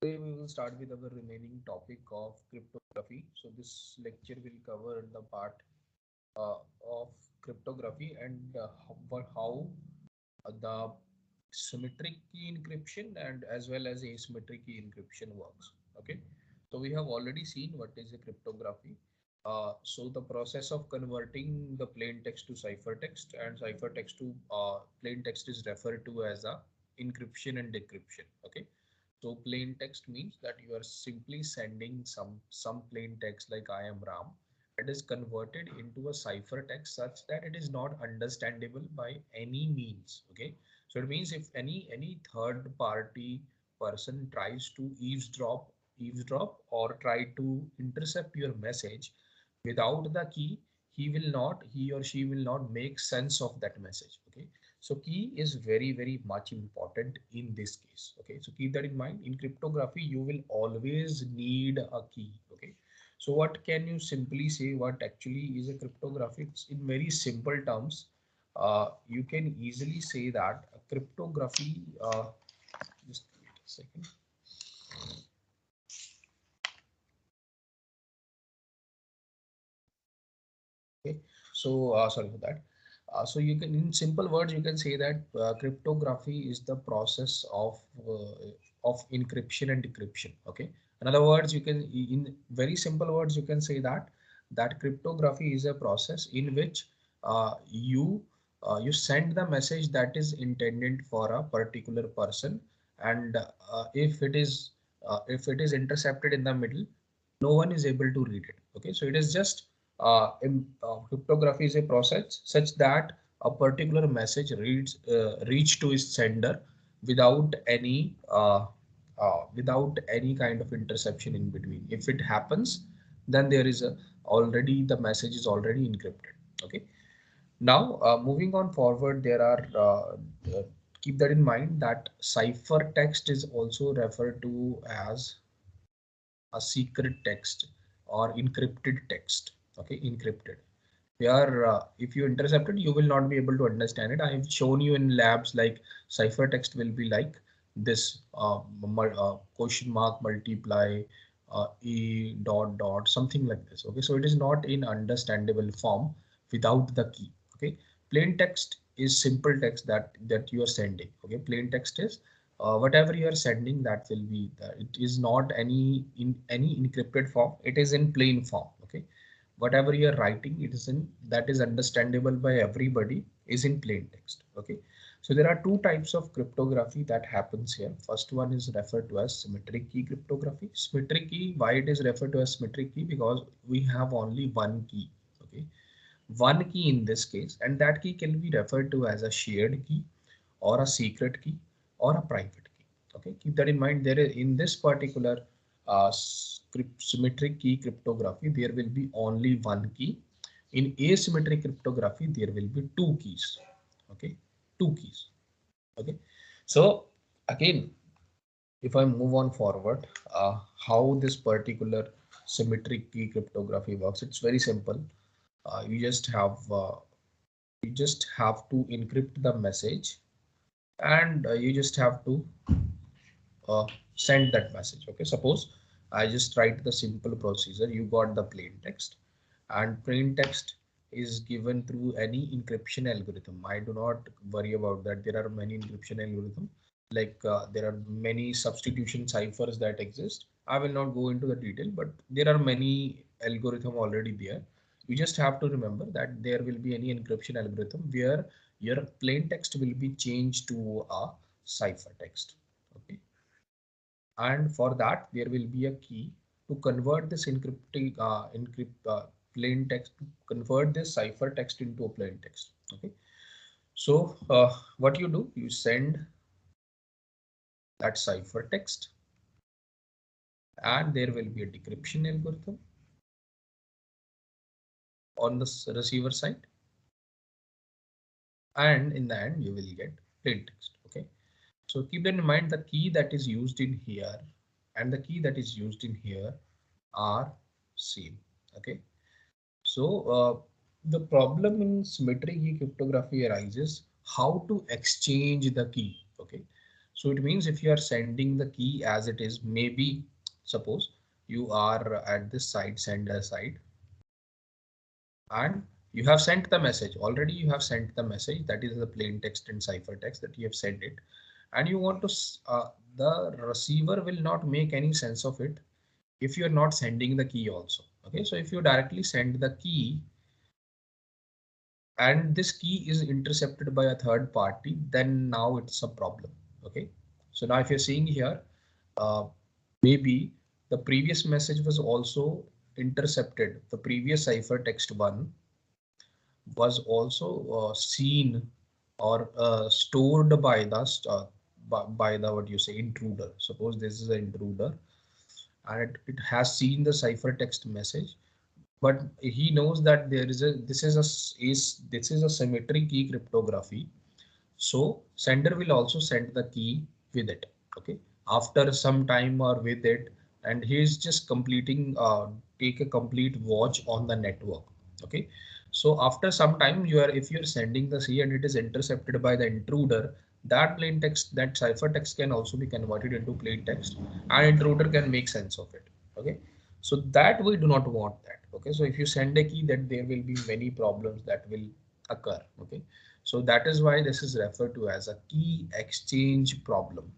Today we will start with our remaining topic of cryptography. So this lecture will cover the part of cryptography and how the symmetric key encryption and as well as asymmetric key encryption works. Okay, so we have already seen what is a cryptography. So the process of converting the plain text to ciphertext and ciphertext to plain text is referred to as a encryption and decryption. Okay, so plain text means that you are simply sending some plain text like I am Ram. It is converted into a ciphertext such that it is not understandable by any means. Okay, so it means if any third party person tries to eavesdrop or try to intercept your message without the key, he or she will not make sense of that message. Okay, so key is very much important in this case. Okay, so keep that in mind. In cryptography you will always need a key. Okay, so what can you simply say what actually is a cryptography? In very simple terms, you can easily say that a cryptography, just wait a second. Okay, so sorry for that. So you can, in simple words, you can say that cryptography is the process of encryption and decryption. Okay. In other words, you can, in very simple words, you can say that cryptography is a process in which you send the message that is intended for a particular person, and if it is intercepted in the middle, no one is able to read it. Okay, so it is just cryptography is a process such that a particular message reach to its sender without any kind of interception in between. If it happens, then there is a already the message is already encrypted. Okay, now moving on forward, there are keep that in mind that ciphertext is also referred to as a secret text or encrypted text. Okay, encrypted. Where if you intercept it, you will not be able to understand it. I have shown you in labs like ciphertext will be like this question mark multiply e dot dot something like this. Okay, so it is not in understandable form without the key. Okay, plain text is simple text that you are sending. Okay, plain text is whatever you are sending, that will be it is not any encrypted form, it is in plain form. Okay, whatever you are writing, it is in that is understandable by everybody is in plain text. Okay, so there are two types of cryptography that happens here. First one is referred to as symmetric key cryptography. Symmetric key, why it is referred to as symmetric key? Because we have only one key. Okay, one key in this case, and that key can be referred to as a shared key or a secret key or a private key. Okay, keep that in mind. There is in this particular symmetric key cryptography, there will be only one key. In asymmetric cryptography, there will be two keys. Okay, two keys. Okay, so again, if I move on forward, how this particular symmetric key cryptography works, it's very simple. You just have to encrypt the message, and you just have to uh, send that message. Okay, suppose I just write the simple procedure. You got the plain text, and plain text is given through any encryption algorithm. I do not worry about that. There are many encryption algorithms, like there are many substitution ciphers that exist. I will not go into the detail, but there are many algorithm already there. You just have to remember that there will be any encryption algorithm where your plain text will be changed to a cipher text. Okay, and for that there will be a key to convert this plain text, to convert this cipher text into a plain text. Okay, so what you do, you send that cipher text, and there will be a decryption algorithm on the receiver side, and in the end you will get plain text. Okay, so keep that in mind. The key that is used in here and the key that is used in here are same. Okay, so the problem in symmetric key cryptography arises how to exchange the key. Okay, So it means if you are sending the key as it is, maybe suppose you are at this side, sender side, and you have sent the message already. You have sent the message, that is the plain text and ciphertext that you have sent it, and you want to the receiver will not make any sense of it if you are not sending the key also. Okay, so if you directly send the key and this key is intercepted by a third party, then now it's a problem. Okay, so now if you're seeing here, uh, maybe the previous message was also intercepted. The previous ciphertext one was also seen or stored by the by the what you say intruder. Suppose this is an intruder and it has seen the ciphertext message, but he knows that there is a this is a symmetry key cryptography. So sender will also send the key with it. Okay, after some time or with it, and he is just completing take a complete watch on the network. Okay, so after some time, you are if you are sending the C and it is intercepted by the intruder, that plain text, that ciphertext can also be converted into plain text, and intruder can make sense of it. Okay, so that we do not want that. Okay, so if you send a key, that there will be many problems that will occur. Okay, so that is why this is referred to as a key exchange problem.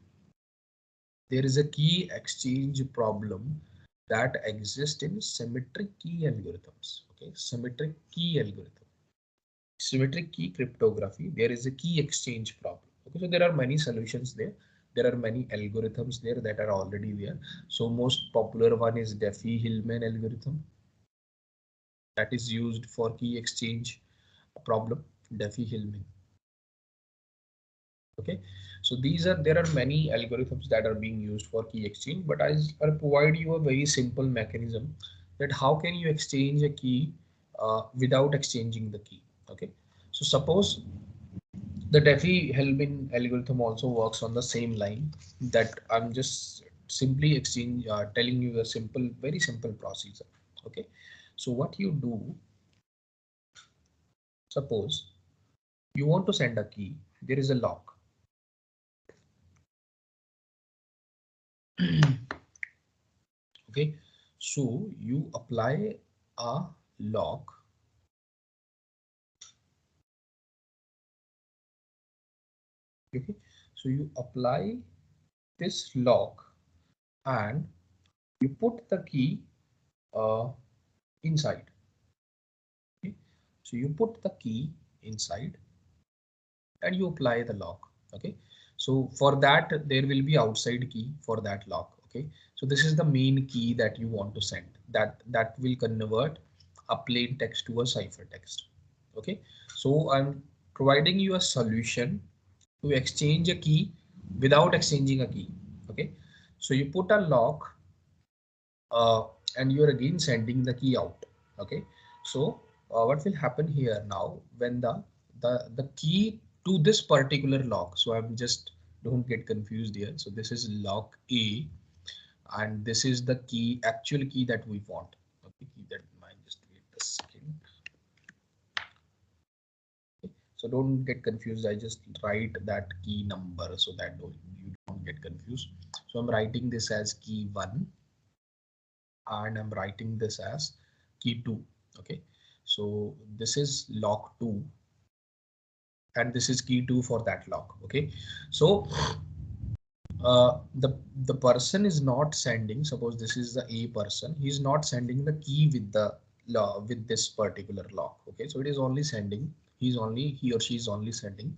There is a key exchange problem that exists in symmetric key algorithms. Okay, symmetric key algorithm, symmetric key cryptography. There is a key exchange problem. Okay, so there are many solutions there. There are many algorithms there that are already there. So most popular one is Diffie-Hellman algorithm that is used for key exchange problem. Diffie-Hellman. Okay, so these are there are many algorithms that are being used for key exchange, but I'll provide you a very simple mechanism that how can you exchange a key without exchanging the key. Okay, so suppose the Diffie-Hellman algorithm also works on the same line, that I'm just simply telling you a simple, very simple procedure. Okay, so what you do, suppose you want to send a key, there is a lock. Okay, so you apply a lock. Okay, so you apply this lock and you put the key uh, inside. Okay, so you put the key inside and you apply the lock. Okay, so for that there will be outside key for that lock. Okay, so this is the main key that you want to send, that will convert a plain text to a ciphertext. Okay, so I'm providing you a solution to exchange a key without exchanging a key. Okay, so you put a lock uh, and you're again sending the key out. Okay, so what will happen here now when the key to this particular lock, so I'm just don't get confused here. So this is lock A and this is the key, actual key that we want. Okay, keep that in mind, just wait a second. Okay, so don't get confused, I just write that key number so that you don't get confused. So I'm writing this as key 1 and I'm writing this as key 2. Okay, so this is lock 2 and this is key 2 for that lock. Okay, so the person is not sending, suppose this is the A person, he's not sending the key with the with this particular lock. Okay, so it is only sending, he or she is only sending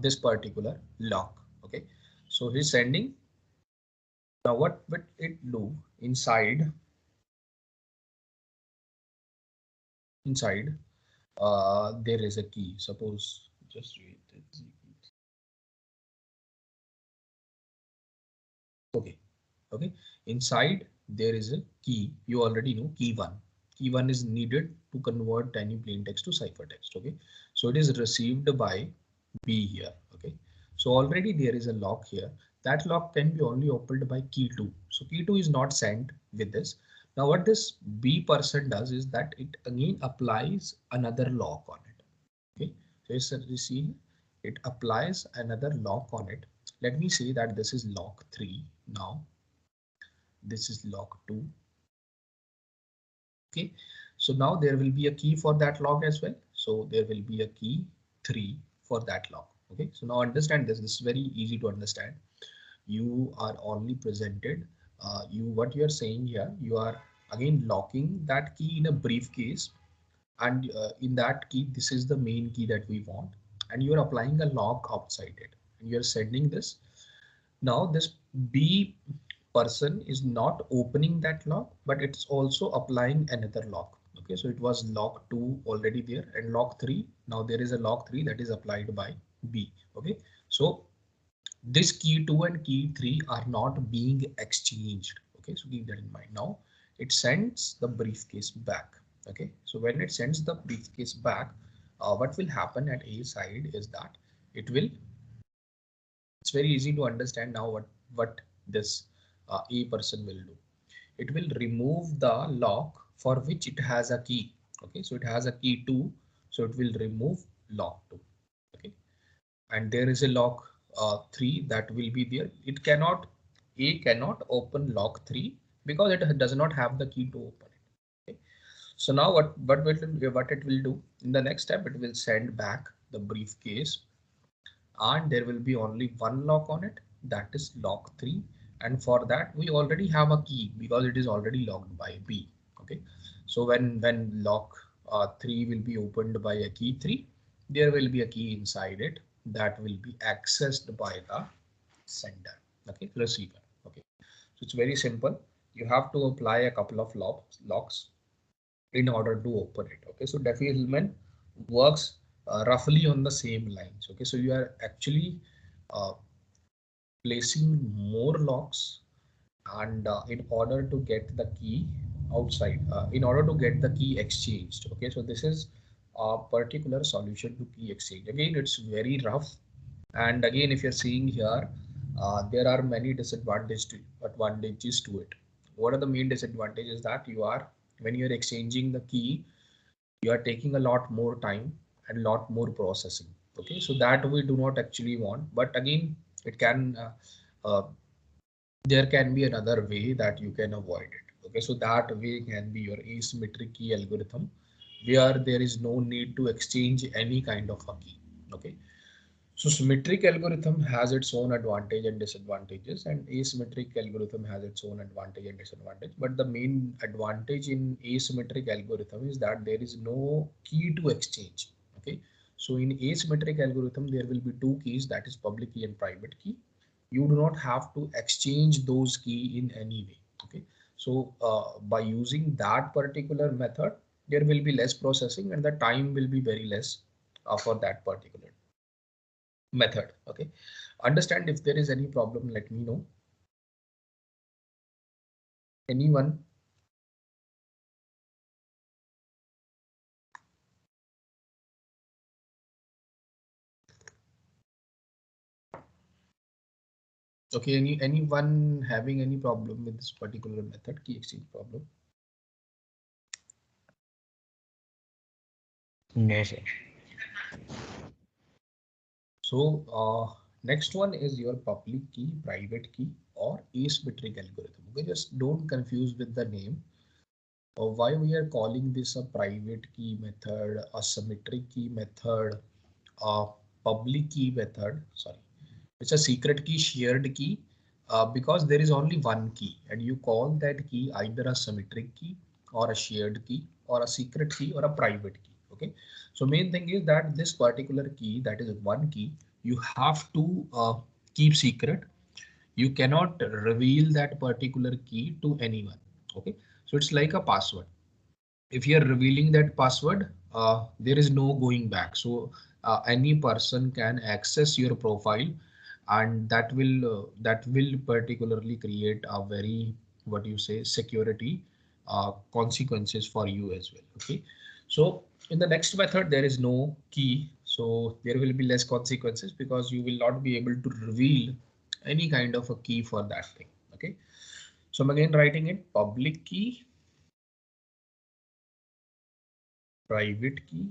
this particular lock. Okay, so he's sending. Now what would it do inside? Inside there is a key. Suppose just wait. Okay, okay. Inside there is a key. You already know key 1. Key 1 is needed to convert any plain text to ciphertext. Okay, so it is received by B here. Okay, so already there is a lock here. That lock can be only opened by key 2. So key 2 is not sent with this. Now what this B person does is that it again applies another lock on it. Okay, so you see it applies another lock on it. let me say that this is lock 3. Now this is lock 2. Okay, so now there will be a key for that lock as well. So there will be a key 3 for that lock. Okay, so now understand this. This is very easy to understand. You are only presented, what you are saying here, you are again locking that key in a briefcase, and in that key, this is the main key that we want, and you are applying a lock outside it, and you are sending this. Now this B person is not opening that lock, but it's also applying another lock. Okay, so it was lock 2 already there, and lock 3, now there is a lock 3 that is applied by B. Okay, so this key 2 and key 3 are not being exchanged. Okay, so keep that in mind. Now it sends the briefcase back. Okay, so when it sends the briefcase back, what will happen at A side is that it will, it's very easy to understand now what this A person will do. It will remove the lock for which it has a key. Okay, so it has a key 2, so it will remove lock 2. Okay, and there is a lock 3 that will be there. It cannot, A cannot open lock 3 because it does not have the key to open it. Okay, so now what it will do in the next step, it will send back the briefcase, and there will be only one lock on it, that is lock 3, and for that we already have a key because it is already locked by B. Okay, so when lock 3 will be opened by a key 3, there will be a key inside it that will be accessed by the sender. Okay, receiver. Okay, so it's very simple. You have to apply a couple of locks in order to open it. Okay, so Diffie-Hellman works roughly on the same lines. Okay, so you are actually uh, placing more locks, and in order to get the key outside, in order to get the key exchanged. Okay, so this is a particular solution to key exchange. Again, it's very rough, and again, if you're seeing here, there are many advantages to it. What are the main disadvantages? That you are, when you're exchanging the key, you are taking a lot more time and a lot more processing. Okay, so that we do not actually want, but again, it can uh, there can be another way that you can avoid it. Okay, so that way can be your asymmetric key algorithm, where there is no need to exchange any kind of a key. Okay, so symmetric algorithm has its own advantage and disadvantages, and asymmetric algorithm has its own advantage and disadvantage. But the main advantage in asymmetric algorithm is that there is no key to exchange. Okay, so in asymmetric algorithm, there will be two keys, that is public key and private key. You do not have to exchange those key in any way. Okay, so by using that particular method, there will be less processing and the time will be very less for that particular method. Okay, understand, if there is any problem, let me know. Anyone? Okay, anyone having any problem with this particular method, key exchange problem? No, sir. So next one is your public key, private key, or asymmetric algorithm. Okay, just don't confuse with the name. Why we are calling this a private key method, a symmetric key method, a public key method? Sorry, it's a secret key, shared key, because there is only one key, and you call that key either a symmetric key or a shared key or a secret key or a private key. Okay, so main thing is that this particular key, that is one key, you have to keep secret. You cannot reveal that particular key to anyone. Okay, so it's like a password. If you're revealing that password, there is no going back. So any person can access your profile, and that will particularly create a very, what you say, security consequences for you as well. Okay, so in the next method there is no key, so there will be less consequences because you will not be able to reveal any kind of a key for that thing. Okay, so I'm again writing it: public key, private key,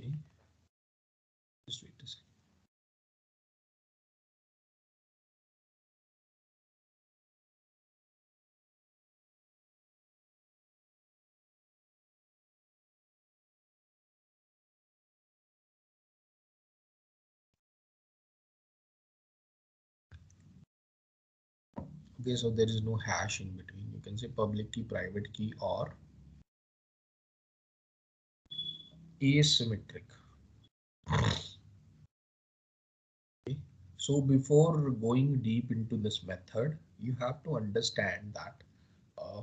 Okay, just wait a second. Okay, so there is no hash in between. You can say public key, private key, or asymmetric. Okay. So before going deep into this method, you have to understand that uh,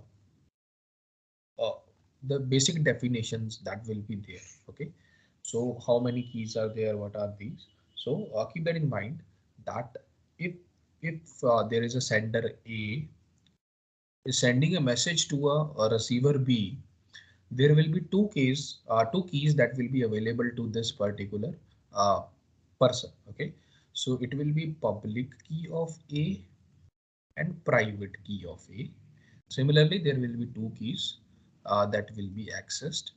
uh, the basic definitions that will be there. Okay, so how many keys are there? What are these? So keep that in mind that if there is a sender A is sending a message to a receiver B, there will be two keys that will be available to this particular uh, person. Okay, so it will be public key of A and private key of A. Similarly, there will be two keys that will be accessed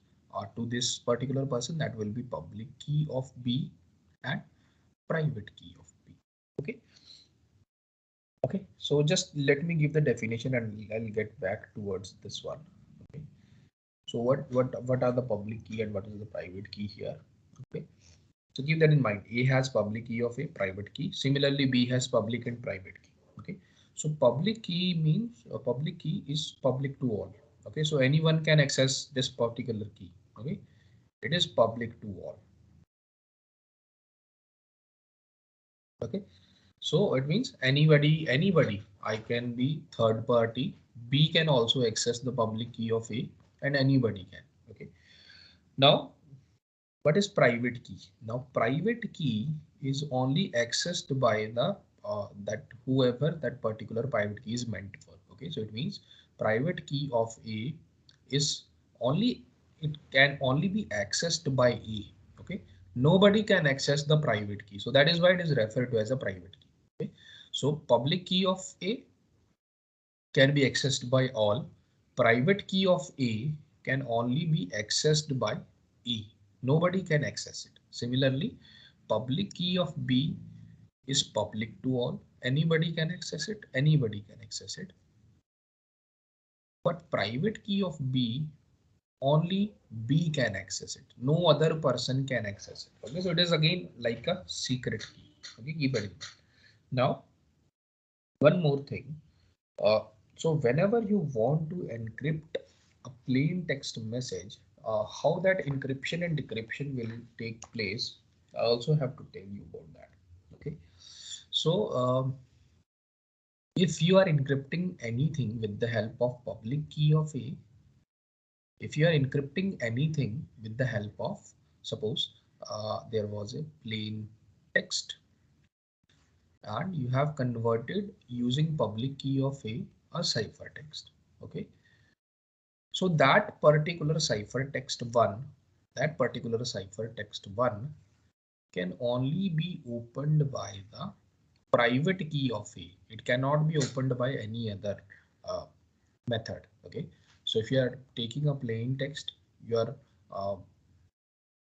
to this particular person, that will be public key of B and private key of B. Okay. Okay. So just let me give the definition and I'll get back towards this one. Okay. So what are the public key and what is the private key here? Okay. So keep that in mind. A has public key of A, private key. Similarly, B has public and private key. Okay. So public key means a public key is public to all. Okay. So anyone can access this particular key. Okay. It is public to all. Okay. So it means anybody, I can be third party. B can also access the public key of A and anybody can. Okay. Now, what is private key? Now, private key is only accessed by the that whoever that particular private key is meant for. Okay, so it means private key of A is only it can only be accessed by A. Okay, nobody can access the private key. So that is why it is referred to as a private key. Okay, so public key of A can be accessed by all. Private key of A can only be accessed by E. Nobody can access it. Similarly, public key of B is public to all. Anybody can access it. Anybody can access it. But private key of B, only B can access it. No other person can access it. Okay, so it is again like a secret key. Okay, keep it in mind. Now, one more thing. Uh, so whenever you want to encrypt a plain text message, how that encryption and decryption will take place, I also have to tell you about that. Okay. So if you are encrypting anything with the help of public key of A, if you are encrypting anything with the help of, suppose there was a plain text and you have converted using public key of a ciphertext. Okay. So that particular ciphertext one can only be opened by the private key of A. It cannot be opened by any other uh, method. Okay. So if you are taking a plain text, you are uh,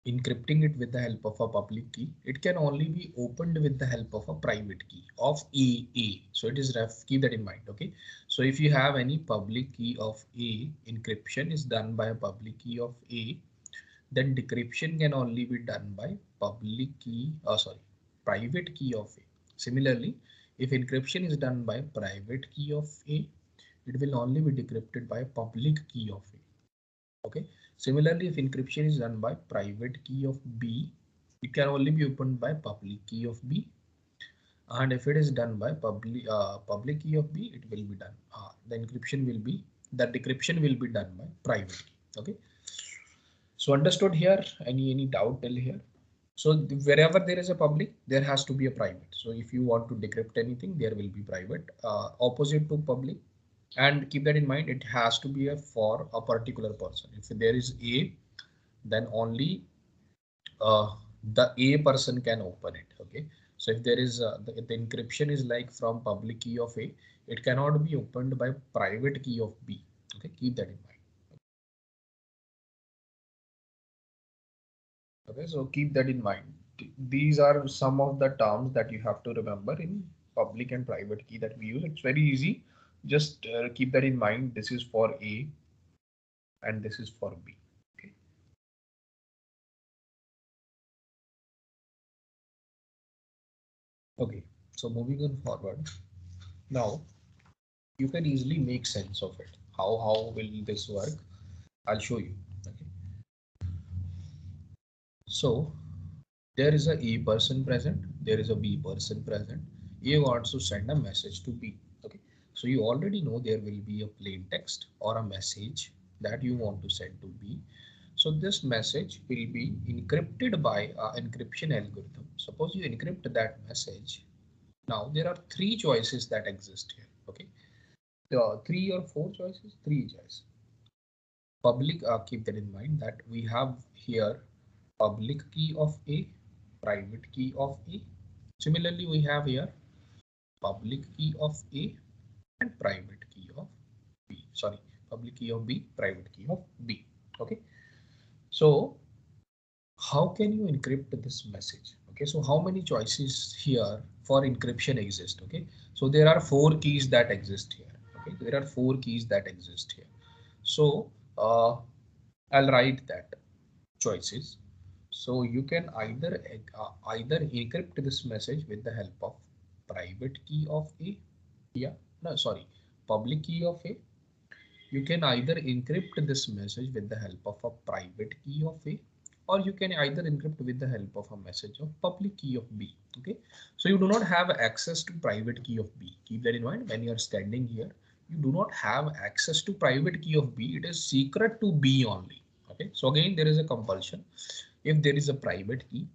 encrypting it with the help of a public key. It can only be opened with the help of a private key of A. So it is keep that in mind. Okay. So if you have any public key of A, encryption is done by a public key of A, then decryption can only be done by public key, private key of A. Similarly, if encryption is done by private key of A, it will only be decrypted by public key of A. Okay. Similarly, if encryption is done by private key of B, it can only be opened by public key of B. And if it is done by public key of B, it will be done. The decryption will be done by private key. Okay. So understood here? Any doubt till here? So wherever there is a public, there has to be a private. So if you want to decrypt anything, there will be private. Opposite to public, and keep that in mind. It has to be a for a particular person. If there is A, then only the A person can open it. Okay. So if there is the encryption is like from public key of A, it cannot be opened by private key of B. Okay. Keep that in mind. Okay, so keep that in mind. These are some of the terms that you have to remember in public and private key that we use. It's very easy. Just keep that in mind. This is for A and this is for B. Okay. Okay. So moving on forward. Now you can easily make sense of it. How will this work? I'll show you. Okay. So there is a person present, there is a B person present. A wants to send a message to B. Okay. So you already know there will be a plain text or a message that you want to send to B. So this message will be encrypted by an encryption algorithm. Suppose you encrypt that message. Now there are three choices that exist here. Okay. There are three or four choices, three choices. Public, keep that in mind that we have here public key of A, private key of A. Similarly, we have here public key of A and private key of B. Sorry, public key of B, private key of B. Okay. So how can you encrypt this message? Okay, so how many choices here for encryption exist? Okay, so there are four keys that exist here. Okay, there are four keys that exist here. So I'll write that choices. So you can either encrypt this message with the help of private key of A. Yeah, no, sorry, public key of A. You can either encrypt this message with the help of a private key of A, or you can either encrypt with the help of a message of public key of B. Okay, so you do not have access to private key of B. Keep that in mind when you are standing here. You do not have access to private key of B. It is secret to B only. Okay, so again there is a compulsion. If there is a private key,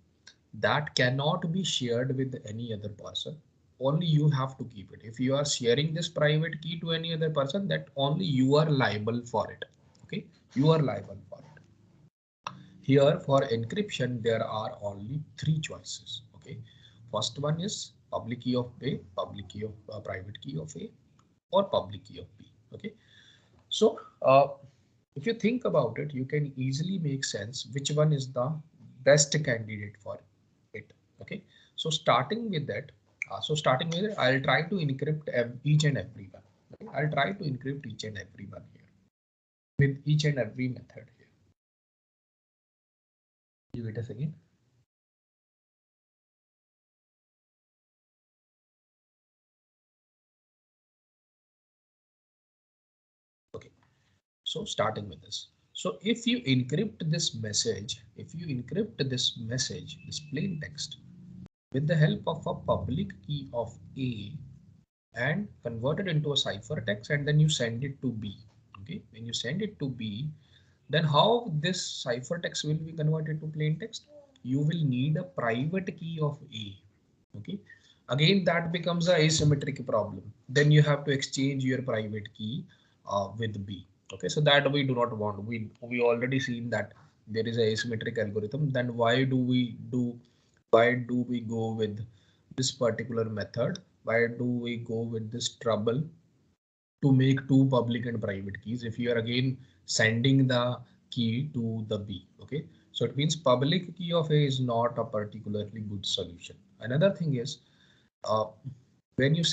that cannot be shared with any other person. Only you have to keep it. If you are sharing this private key to any other person, that only you are liable for it. Okay, you are liable for it. Here for encryption there are only three choices. Okay, first one is public key of A, public key of private key of A, or public key of B. Okay, so if you think about it, you can easily make sense which one is the best candidate for it. Okay, so starting with that, I'll try to encrypt each and every one. Okay? I'll try to encrypt each and every one here with each and every method here. Give it a second. Okay, so starting with this. So if you encrypt this message, this plain text with the help of a public key of A and convert it into a ciphertext and then you send it to B. Okay, when you send it to B, then how this ciphertext will be converted to plain text? You will need a private key of A. Okay, again that becomes a asymmetric problem. Then you have to exchange your private key with B. Okay, so that we do not want. We already seen that there is a asymmetric algorithm. Then why do we go with this particular method? Why do we go with this trouble to make two public and private keys if you are again sending the key to the B? Okay, so it means public key of A is not a particularly good solution. Another thing is uh, when you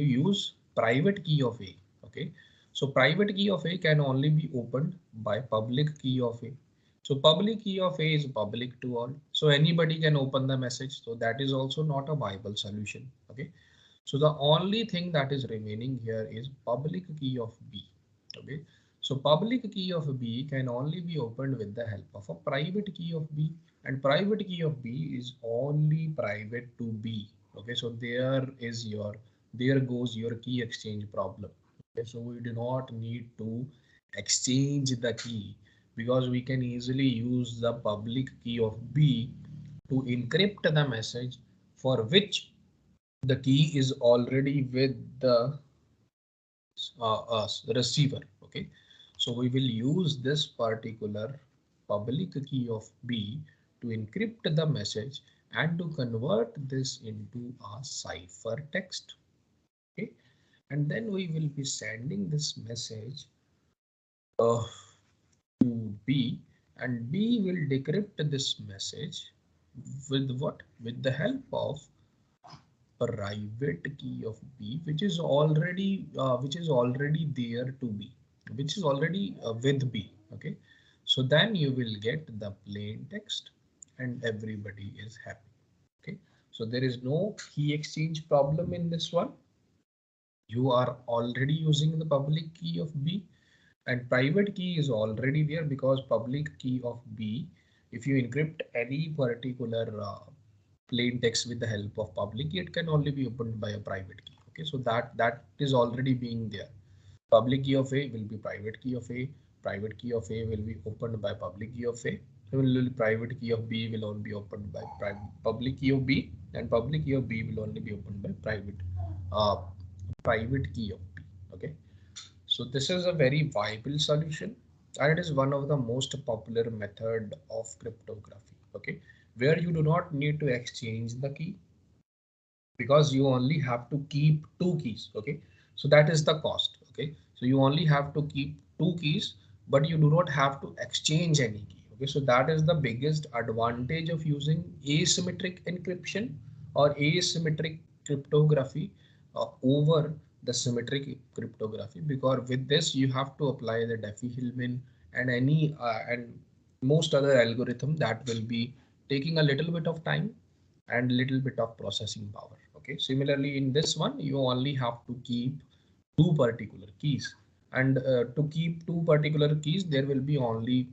use private key of A. Okay, so private key of A can only be opened by public key of A. So public key of A is public to all, so anybody can open the message, so that is also not a viable solution. Okay, so the only thing that is remaining here is public key of B. Okay, so public key of B can only be opened with the help of a private key of B, and private key of B is only private to B. Okay, so there goes your key exchange problem. Okay, so we do not need to exchange the key because we can easily use the public key of B to encrypt the message for which the key is already with the receiver. Okay, so we will use this particular public key of B to encrypt the message and to convert this into a cipher text. Okay, and then we will be sending this message to B, and B will decrypt this message with what? With the help of private key of B, which is already there to B, which is already with B. Okay, so then you will get the plain text, and everybody is happy. Okay, so there is no key exchange problem in this one. You are already using the public key of B, and private key is already there because public key of B, if you encrypt any particular plain text with the help of public key, it can only be opened by a private key. Okay, so that is already being there. Public key of A will be private key of A. Private key of A will be opened by public key of A. Similarly, private key of B will only be opened by public key of B, and public key of B will only be opened by uh, private key of B. Okay, so this is a very viable solution, and it is one of the most popular method of cryptography. Okay, where you do not need to exchange the key because you only have to keep two keys. Okay, so that is the cost. Okay, so you only have to keep two keys, but you do not have to exchange any key. Okay, so that is the biggest advantage of using asymmetric encryption or asymmetric cryptography over the symmetric cryptography, because with this you have to apply the Diffie-Hellman and any and most other algorithm that will be taking a little bit of time and little bit of processing power. Okay, similarly in this one you only have to keep two particular keys, and to keep two particular keys there will be only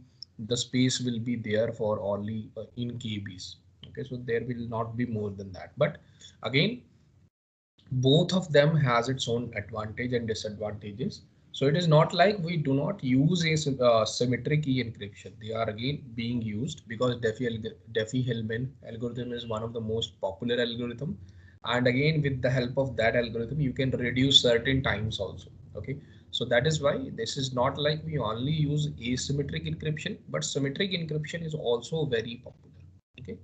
the space will be there for only in KBs. Okay, so there will not be more than that, but again both of them has its own advantage and disadvantages. So it is not like we do not use a symmetric key encryption. They are again being used because Diffie-Hellman algorithm is one of the most popular algorithm, and again with the help of that algorithm you can reduce certain times also. Okay, so that is why this is not like we only use asymmetric encryption, but symmetric encryption is also very popular. Okay,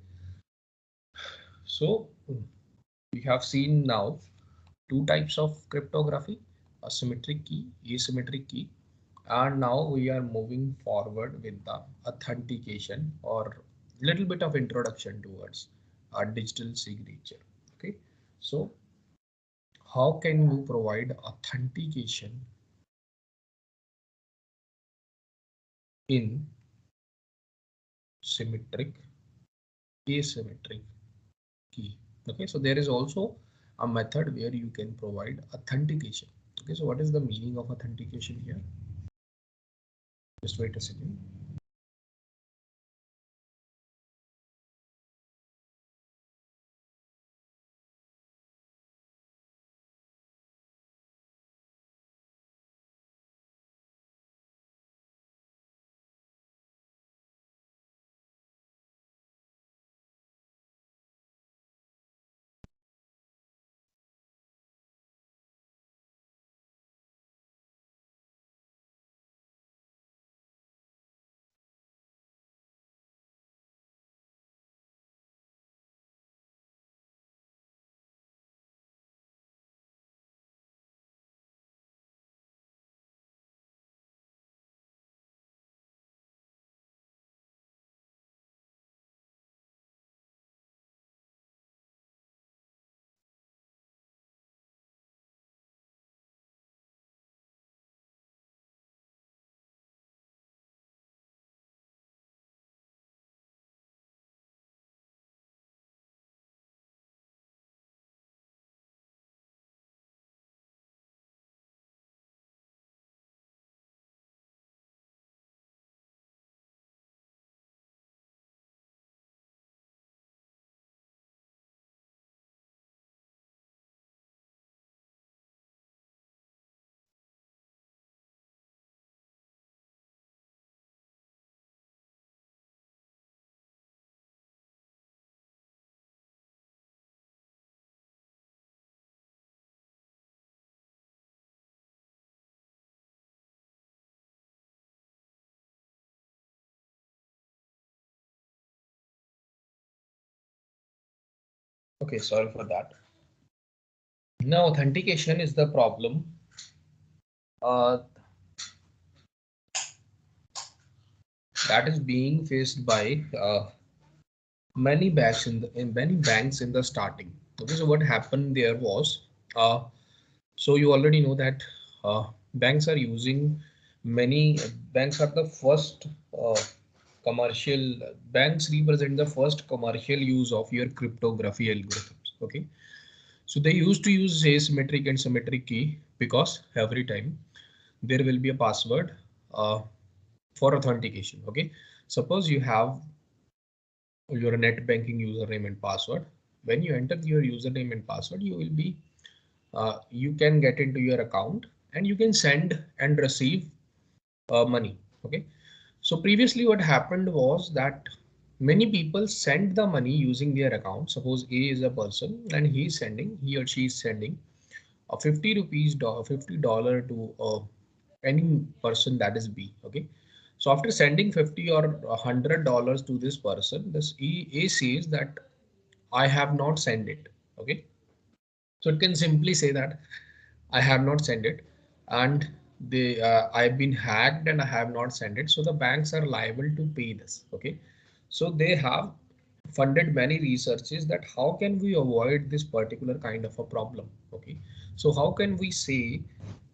so we have seen now two types of cryptography: a symmetric key, asymmetric key, and now we are moving forward with the authentication or little bit of introduction towards a digital signature. Okay, so how can you provide authentication in symmetric, asymmetric key? Okay, so there is also a method where you can provide authentication. Okay, so what is the meaning of authentication here? Just wait a second. Okay, sorry for that. Now, authentication is the problem. Uh, that is being faced by many banks in many banks in the starting. Okay, so what happened there was, uh, so you already know that banks are using many banks are the first commercial banks represent the first commercial use of your cryptography algorithms. Okay, so they used to use asymmetric and symmetric key because every time there will be a password uh, for authentication. Okay, suppose you have your net banking username and password. When you enter your username and password, you will be you can get into your account and you can send and receive money. Okay, so previously what happened was that many people send the money using their account. Suppose A is a person and he or she is sending a 50 rupees $50 to any person, that is B. Okay, so after sending 50 or $100 to this person, this A says that I have not sent it. Okay, so it can simply say that I have not sent it, and I've been hacked and I have not sent it. So the banks are liable to pay this. Okay, so they have funded many researches that how can we avoid this particular kind of a problem. Okay, so how can we say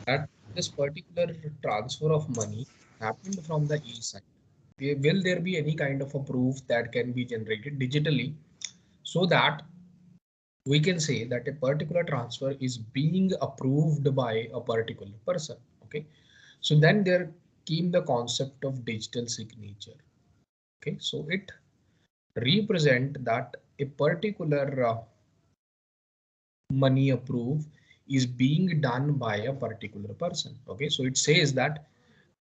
that this particular transfer of money happened from the E side? Will there be any kind of a proof that can be generated digitally so that we can say that a particular transfer is being approved by a particular person? Okay, so then there came the concept of digital signature. Okay, so it represent that a particular money approve is being done by a particular person. Okay, so it says that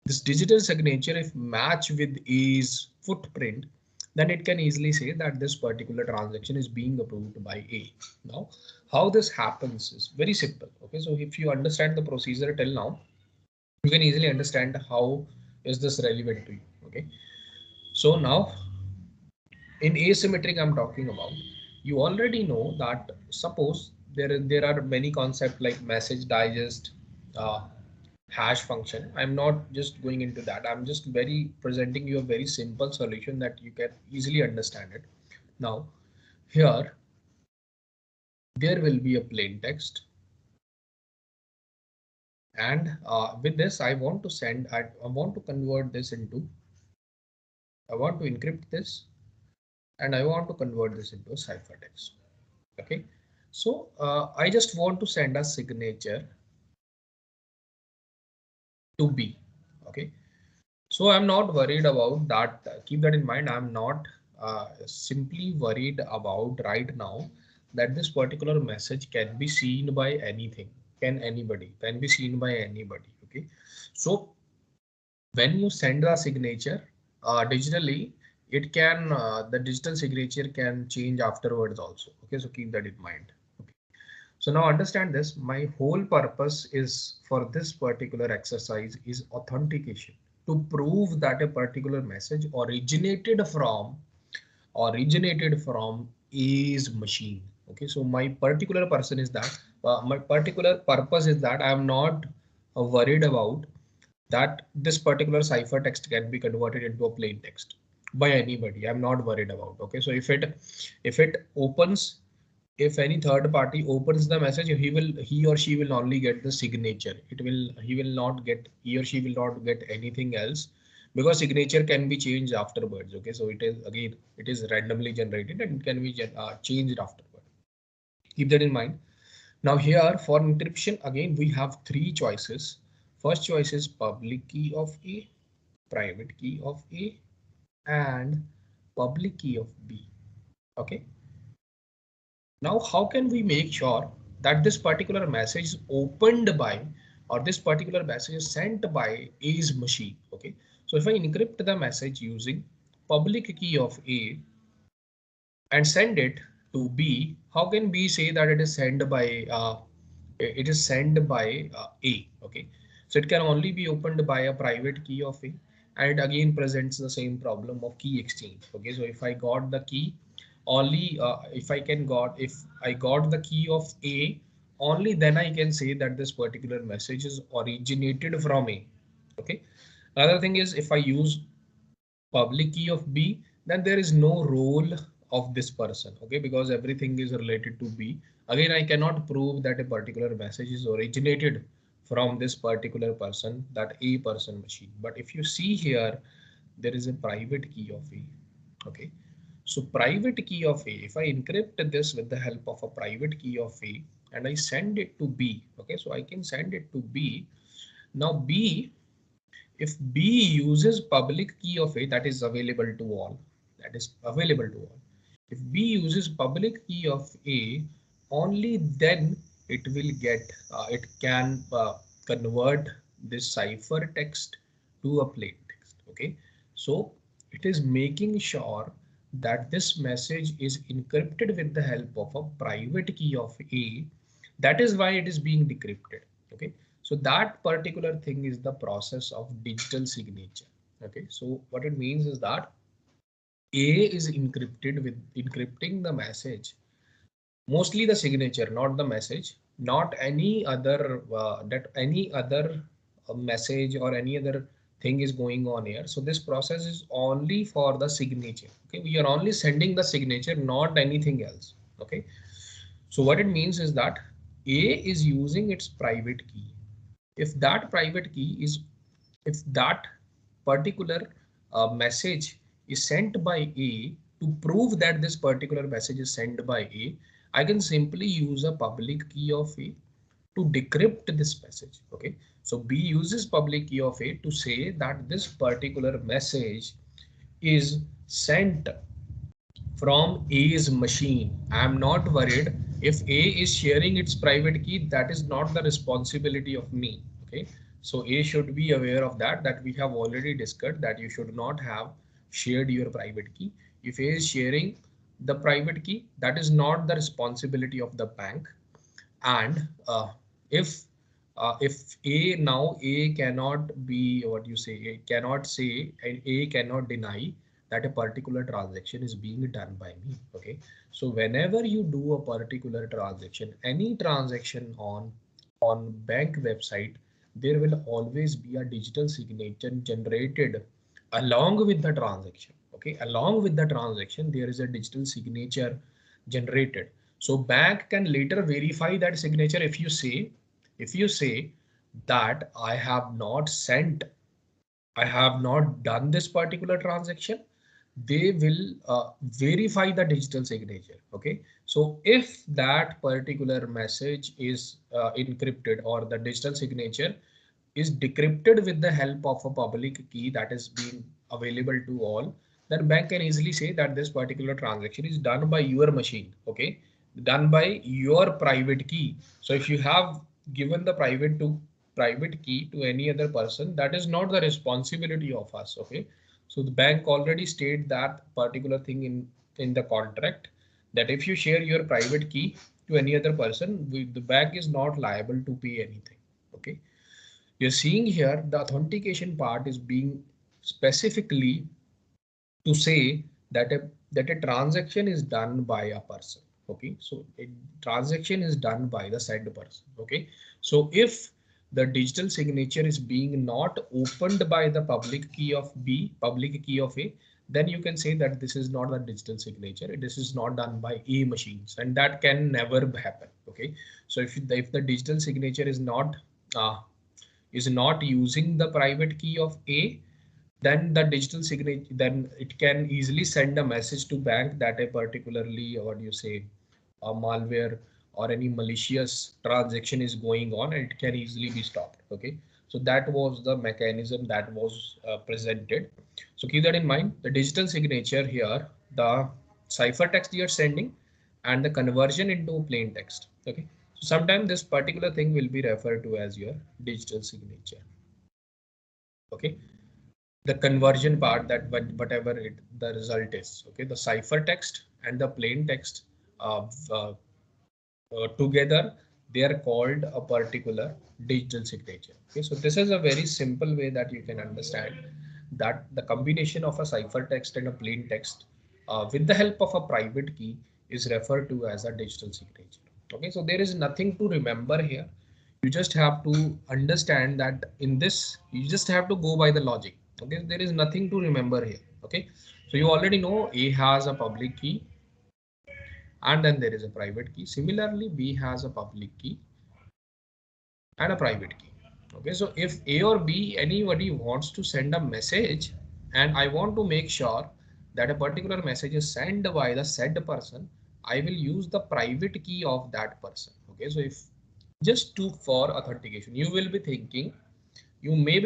this digital signature, if match with is footprint, then it can easily say that this particular transaction is being approved by A. Now, how this happens is very simple. Okay, so if you understand the procedure till now, you can easily understand how is this relevant to you. Okay, so now in asymmetric I'm talking about, you already know that suppose there are many concepts like message digest, uh, hash function. I'm not just going into that, I'm just very presenting you a very simple solution that you can easily understand it. Now here there will be a plain text, and with this I want to convert this into, I want to encrypt this, and I want to convert this into a ciphertext. Okay, so I just want to send a signature to B. Okay, so I'm not worried about that. Keep that in mind. I'm not simply worried about right now that this particular message can be seen by anything, can be seen by anybody. Okay, so when you send a signature digitally, it can the digital signature can change afterwards also. Okay, so keep that in mind. Okay. So now understand this, my whole purpose is for this particular exercise is authentication, to prove that a particular message originated from is machine. Okay, so my particular person is that my particular purpose is that I am not worried about that this particular ciphertext can be converted into a plain text by anybody. I'm not worried about. Okay, so if it opens, if any third party opens the message, he or she will only get the signature. He or she will not get anything else, because signature can be changed afterwards. Okay, so it is randomly generated and it can be changed afterward. Keep that in mind. Now here for encryption, again we have three choices. First choice is public key of A, private key of A, and public key of B. Okay, now how can we make sure that this particular message is opened by, or this particular message is sent by A's machine? Okay, so if I encrypt the message using public key of A and send it to B, how can B say that it is sent by A? Okay, so it can only be opened by a private key of A, and it again presents the same problem of key exchange. Okay, so if I got the key only, if I got the key of A, only then I can say that this particular message is originated from A. Okay, another thing is if I use public key of B, then there is no role of this person, okay, because everything is related to B. Again, I cannot prove that a particular message is originated from this particular person, that A person machine. But if you see here, there is a private key of A, okay. So private key of A, if I encrypt this with the help of a private key of A and I send it to B, okay, so I can send it to B. Now B, if B uses public key of A, that is available to all, that is available to all. If B uses public key of A, only then it will get, it can convert this cipher text to a plain text. Okay, so it is making sure that this message is encrypted with the help of a private key of A. That is why it is being decrypted. Okay, so that particular thing is the process of digital signature. Okay, so what it means is that A is encrypted with encrypting the message, mostly the signature, not the message, not any other that any other message or any other thing is going on here. So this process is only for the signature. Okay, we are only sending the signature, not anything else. Okay, so what it means is that A is using its private key. If that private key is, if that particular message is sent by A, to prove that this particular message is sent by A, I can simply use a public key of A to decrypt this message. Okay, so B uses public key of A to say that this particular message is sent from A's machine. I'm not worried if A is sharing its private key, that is not the responsibility of me. Okay, so A should be aware of that, that we have already discussed that you should not have shared your private key. If A is sharing the private key, that is not the responsibility of the bank. And if if A, now A cannot be, what you say, A cannot say and A cannot deny that a particular transaction is being done by me. Okay, so whenever you do a particular transaction, any transaction on bank website, there will always be a digital signature generated along with the transaction. Okay, along with the transaction, there is a digital signature generated. So bank can later verify that signature. If you say that I have not done this particular transaction, they will verify the digital signature. Okay, so if that particular message is encrypted, or the digital signature is decrypted with the help of a public key that is being available to all, then bank can easily say that this particular transaction is done by your machine. Okay, done by your private key. So if you have given the private key to any other person, that is not the responsibility of us. Okay, so the bank already state that particular thing in the contract, that if you share your private key to any other person, the bank is not liable to pay anything. Okay, you're seeing here the authentication part is being specifically to say that a transaction is done by a person. Okay, so a transaction is done by the said person. Okay, so if the digital signature is being not opened by the public key of B, public key of A, then you can say that this is not a digital signature, this is not done by A machines, and that can never happen. Okay, so if the digital signature uh, is not using the private key of A, then the digital signature, then it can easily send a message to bank that a particularly, what do you say, a malware or any malicious transaction is going on, and it can easily be stopped. Okay, so that was the mechanism that was presented. So keep that in mind. The digital signature here, the ciphertext you're sending, and the conversion into plain text. Okay, so sometimes this particular thing will be referred to as your digital signature. Okay, the conversion part, that whatever the result is. Okay, the ciphertext and the plain text uh, uh, together, they are called a particular digital signature. Okay, so this is a very simple way that you can understand that the combination of a ciphertext and a plain text with the help of a private key is referred to as a digital signature. Okay, so there is nothing to remember here. You just have to understand that in this, you just have to go by the logic. Okay, there is nothing to remember here. Okay, so you already know A has a public key and then there is a private key. Similarly, B has a public key and a private key. Okay, so if A or B, anybody wants to send a message and I want to make sure that a particular message is sent by the said person, I will use the private key of that person. Okay, so if just to for authentication, you may be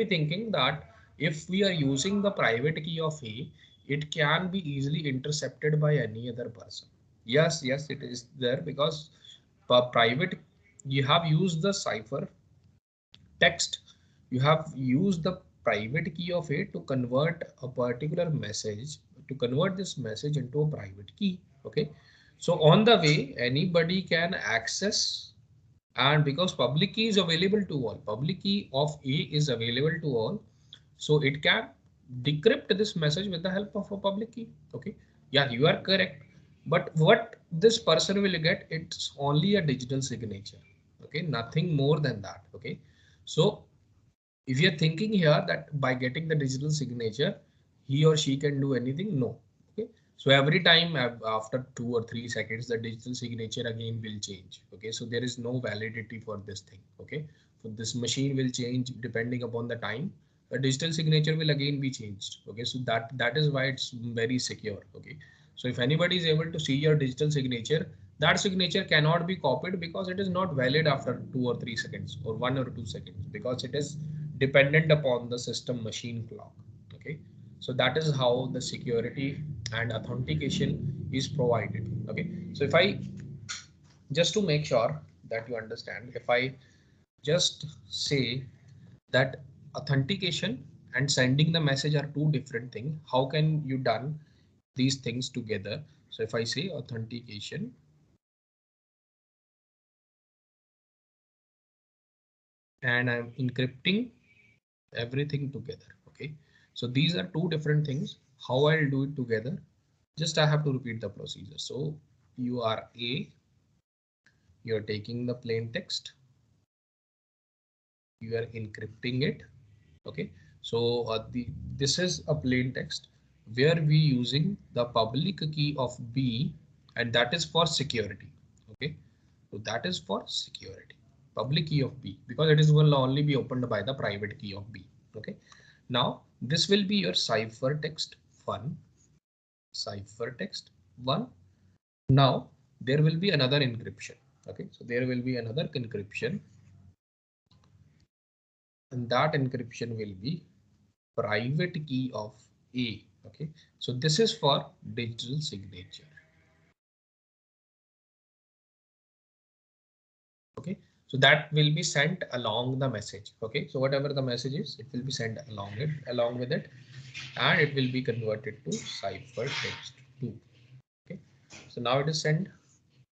thinking that if we are using the private key of A, it can be easily intercepted by any other person. Yes, yes, it is there because private, you have used the cipher text, you have used the private key of it to convert a particular message, to convert this message into a private key. Okay, so on the way anybody can access, and because public key is available to all, public key of A is available to all, so it can decrypt this message with the help of a public key. Okay, yeah, you are correct, but what this person will get, it's only a digital signature. Okay, nothing more than that. Okay, so if you're thinking here that by getting the digital signature he or she can do anything, no. Okay, so every time after 2 or 3 seconds the digital signature again will change. Okay, so there is no validity for this thing. Okay, so this machine will change depending upon the time, the digital signature will again be changed. Okay, so that is why it's very secure. Okay, so if anybody is able to see your digital signature, that signature cannot be copied because it is not valid after 2 or 3 seconds or 1 or 2 seconds, because it is dependent upon the system machine clock. Okay, so that is how the security and authentication is provided. Okay, so if I just to make sure that you understand, if I just say that authentication and sending the message are two different things, how can you done these things together? So if I say authentication and I'm encrypting everything together. Okay, so these are two different things. How I'll do it together, just I have to repeat the procedure. So you are A, you're taking the plain text, you are encrypting it. Okay, so this is a plain text where we using the public key of B, and that is for security. Okay, so that is for security, public key of B, because it is will only be opened by the private key of B. Okay, now this will be your cipher text 1, cipher text 1. Now there will be another encryption. Okay, so there will be another encryption, and that encryption will be private key of A. Okay, so this is for digital signature. Okay, so that will be sent along the message. Okay, so whatever the message is, it will be sent along with it, and it will be converted to cipher text 2. Okay, so now it is sent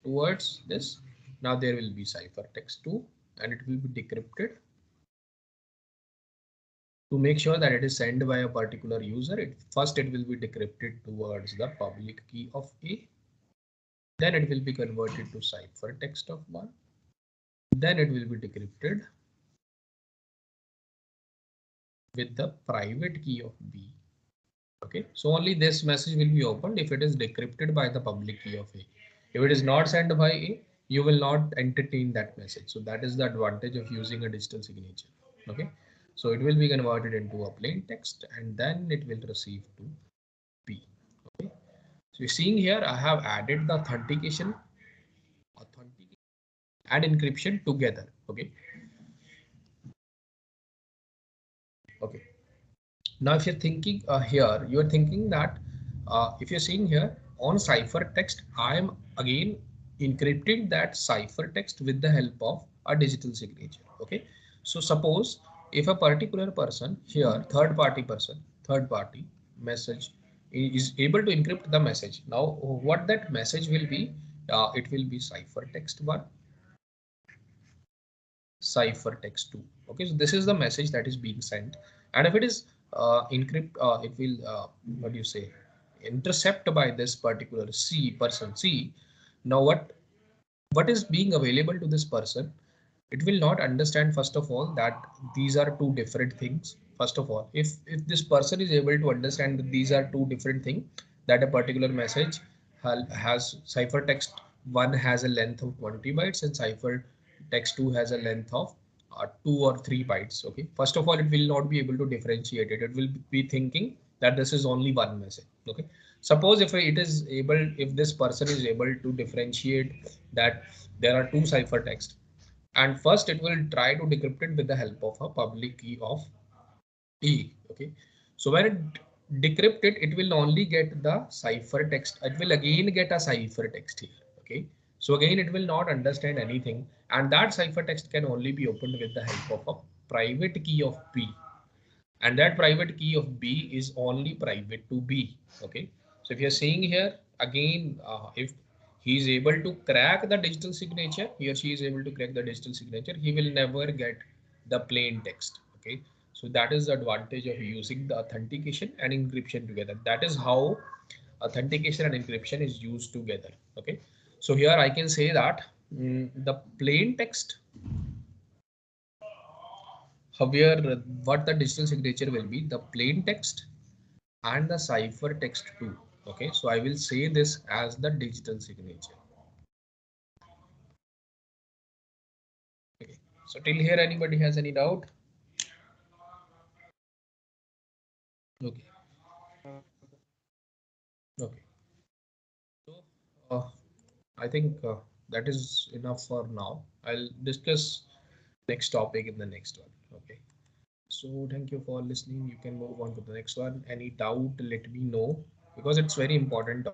towards this. Now there will be cipher text 2 and it will be decrypted to make sure that it is sent by a particular user. First it will be decrypted towards the public key of A, then it will be converted to cipher text of 1, then it will be decrypted with the private key of B. Okay, so only this message will be opened if it is decrypted by the public key of A. If it is not sent by A, you will not entertain that message. So that is the advantage of using a digital signature. Okay, so it will be converted into a plain text and then it will receive to B. Okay, so you're seeing here I have added the authentication and encryption together. Okay, okay. Now, if you're thinking here, you're thinking that if you're seeing here on ciphertext, I'm again encrypting that ciphertext with the help of a digital signature. Okay, so suppose if a particular person here, third party message is able to encrypt the message. Now, what that message will be? It will be ciphertext 1, ciphertext 2. Okay, so this is the message that is being sent, and if it is encrypt, it will what do you say, intercept by this particular C. Now what is being available to this person? It will not understand first of all that these are two different things. First of all, if this person is able to understand that these are two different things, that a particular message has ciphertext one has a length of 20 bytes and ciphertext two has a length of 2 or 3 bytes. Okay, first of all, it will not be able to differentiate it. It will be thinking that this is only one message. Okay, suppose if this person is able to differentiate that there are two ciphertext, and first it will try to decrypt it with the help of a public key of E. Okay. So when it decrypt it, it will only get the ciphertext. It will again get a ciphertext here. Okay. So again, it will not understand anything, and that ciphertext can only be opened with the help of a private key of P, and that private key of B is only private to B. Okay, so if you're seeing here again, if he is able to crack the digital signature, he or she is able to crack the digital signature, he will never get the plain text. Okay, so that is the advantage of using the authentication and encryption together. That is how authentication and encryption is used together. Okay, so here I can say that the plain text, however, what the digital signature will be, the plain text and the cipher text too. Okay, so I will say this as the digital signature. Okay, so till here anybody has any doubt? Okay, okay. So I think that is enough for now. I'll discuss next topic in the next one. Okay, so thank you for listening. You can move on to the next one. Any doubt, let me know, because it's very important